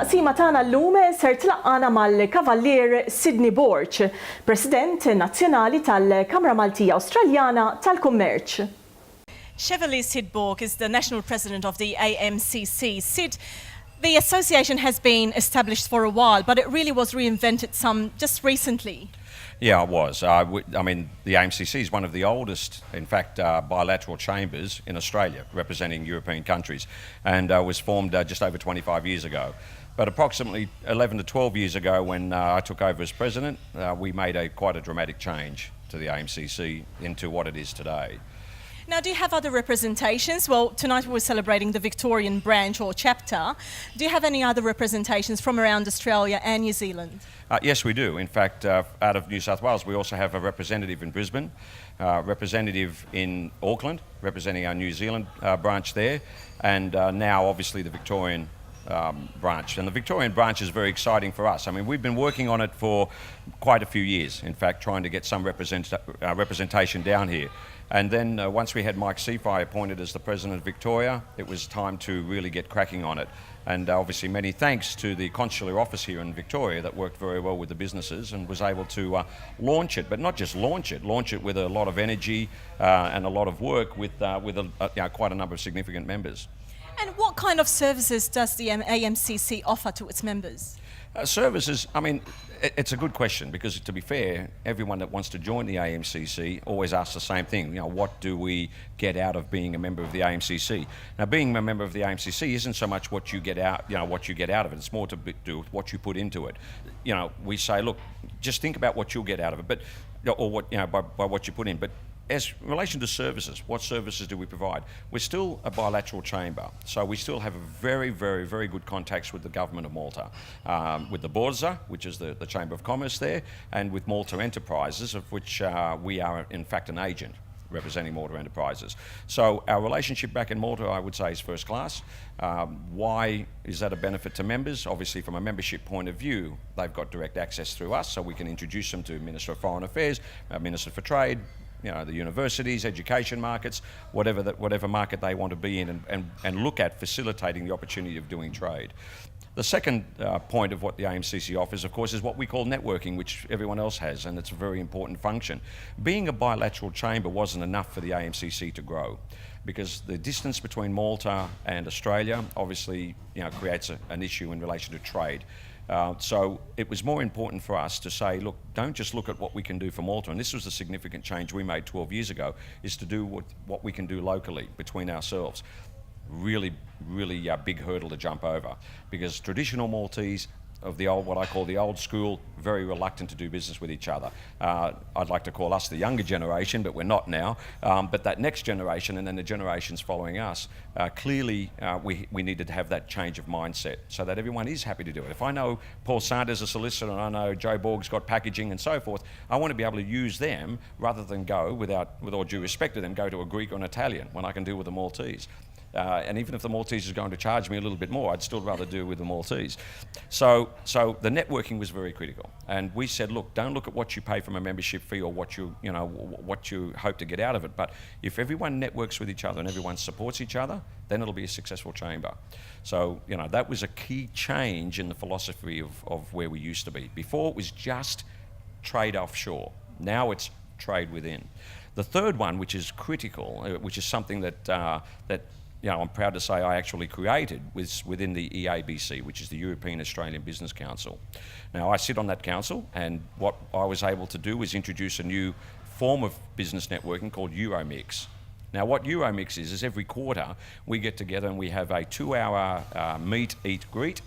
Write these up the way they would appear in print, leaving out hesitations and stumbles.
Fit-taqsima tagħna llum ser tlaqqana mal-Kavallier Sydney Borg, President Nazzjonali tal-Kamra Maltija Awstraljana tal-Kummerċ. Chev Sydney Borg is the National President of the AMCC. Sid, the association has been established for a while, but it really was reinvented just recently. Yeah, it was. I mean, the AMCC is one of the oldest, in fact, bilateral chambers in Australia, representing European countries, and was formed just over 25 years ago. But approximately 11 to 12 years ago, when I took over as president, we made quite a dramatic change to the AMCC into what it is today. Now, do you have other representations? Well, tonight we're celebrating the Victorian branch or chapter. Do you have any other representations from around Australia and New Zealand? Yes, we do. In fact, out of New South Wales, we also have a representative in Brisbane, representative in Auckland, representing our New Zealand branch there, and now obviously the Victorian branch. And the Victorian branch is very exciting for us. I mean, we've been working on it for quite a few years, in fact, trying to get some representation down here. And then once we had Mike Seafy appointed as the President of Victoria, it was time to really get cracking on it. And obviously many thanks to the consular office here in Victoria that worked very well with the businesses and was able to launch it, but not just launch it with a lot of energy and a lot of work with quite a number of significant members. And what kind of services does the AMCC offer to its members? Services, I mean, it's a good question because, to be fair, everyone that wants to join the AMCC always asks the same thing. You know, what do we get out of being a member of the AMCC? Now, being a member of the AMCC isn't so much what you get out, what you get out of it. It's more to do with what you put into it. You know, we say, look, just think about what you'll get out of it, but or what by what you put in. But as in relation to services, what services do we provide? We're still a bilateral chamber, so we still have a very, very, very good contacts with the government of Malta, with the Borsa, which is the Chamber of Commerce there, and with Malta Enterprises, of which we are in fact an agent representing Malta Enterprises. So our relationship back in Malta, I would say, is first class. Why is that a benefit to members? Obviously, from a membership point of view, they've got direct access through us, so we can introduce them to Minister of Foreign Affairs, Minister for Trade, the universities, education markets, whatever market they want to be in, and look at facilitating the opportunity of doing trade. The second point of what the AMCC offers, of course, is what we call networking, which everyone else has, and it's a very important function. Being a bilateral chamber wasn't enough for the AMCC to grow, because the distance between Malta and Australia obviously creates an issue in relation to trade. So it was more important for us to say, look, don't just look at what we can do for Malta, and this was the significant change we made 12 years ago, is to do what we can do locally between ourselves. Really big hurdle to jump over, because traditional Maltese of the old, what I call the old school, very reluctant to do business with each other. I'd like to call us the younger generation, but we're not now. But that next generation and then the generations following us, clearly we needed to have that change of mindset so that everyone is happy to do it. If I know Paul Sanders is a solicitor and I know Joe Borg's got packaging and so forth, I want to be able to use them rather than go, with all due respect to them, go to a Greek or an Italian when I can deal with the Maltese. And even if the Maltese is going to charge me a little bit more, I'd still rather do with the Maltese. So the networking was very critical, and we said, look, don't look at what you pay from a membership fee or what you hope to get out of it. But if everyone networks with each other and everyone supports each other, then it'll be a successful chamber. So that was a key change in the philosophy of where we used to be. Before it was just trade offshore. Now it's trade within. The third one, which is critical, which is something that I'm proud to say I actually created, was within the EABC, which is the European Australian Business Council. Now, I sit on that council, and what I was able to do was introduce a new form of business networking called Euromix. Now, what Euromix is every quarter we get together and we have a 2-hour meet, eat, greet,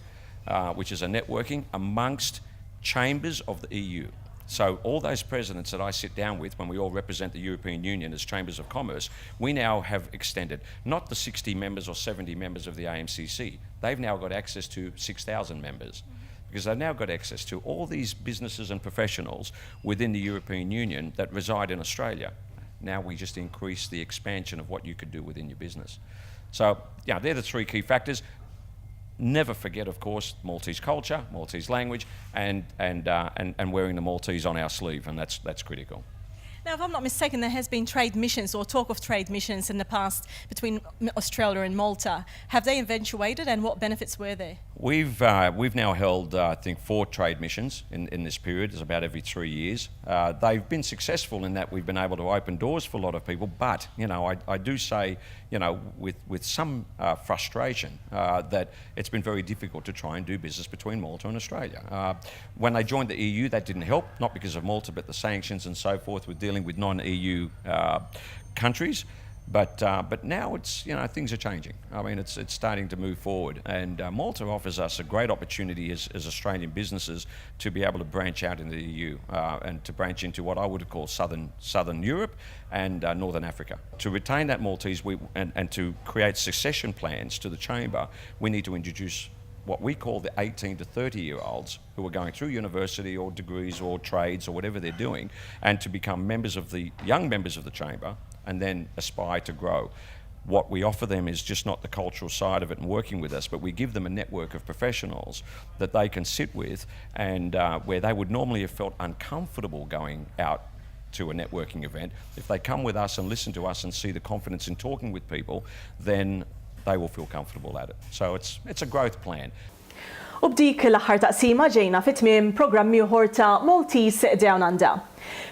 which is a networking amongst chambers of the EU. So all those presidents that I sit down with when we all represent the European Union as chambers of commerce, we now have extended, not the 60 members or 70 members of the AMCC, they've now got access to 6,000 members, because they've now got access to all these businesses and professionals within the European Union that reside in Australia. Now we just increase the expansion of what you could do within your business. So they're the three key factors. Never forget, of course, Maltese culture, Maltese language, and wearing the Maltese on our sleeve, and that's critical. Now, if I'm not mistaken, there has been trade missions or talk of trade missions in the past between Australia and Malta. Have they eventuated, and what benefits were there? We've now held, I think, 4 trade missions in this period. It's about every 3 years. They've been successful in that we've been able to open doors for a lot of people, but, I do say, with some frustration that it's been very difficult to try and do business between Malta and Australia. When they joined the EU, that didn't help, not because of Malta, but the sanctions and so forth with dealing with non-EU countries. But now it's, things are changing. I mean, it's starting to move forward, and Malta offers us a great opportunity as Australian businesses to be able to branch out into the EU and to branch into what I would call Southern Europe and Northern Africa. To retain that Maltese and to create succession plans to the Chamber, we need to introduce what we call the 18 to 30-year-olds who are going through university or degrees or trades or whatever they're doing, and to become young members of the Chamber and then aspire to grow. What we offer them is just not the cultural side of it and working with us, but we give them a network of professionals that they can sit with, and where they would normally have felt uncomfortable going out to a networking event. If they come with us and listen to us and see the confidence in talking with people, then they will feel comfortable at it. So it's a growth plan. U b'dik l-aħħar taqsima ġejna fit-tmiem programm ieħor ta' Maltese DownUnder.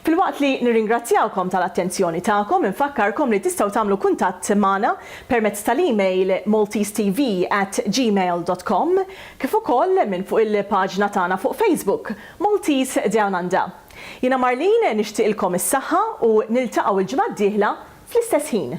Filwaqt li nirringrazzjawkom tal-attenzjoni tagħkom, infakkarkom li tistgħu tagħmlu kuntatt magħna permezz tal-email maltesetv@gmail.com kif ukoll minn fuq il-paġna tagħna fuq Facebook Maltese DownUnder. Jiena Marlene nixtieqilkom is-saħħa u niltaqgħu l-ġimgħa d-dieħla fl-istess ħin.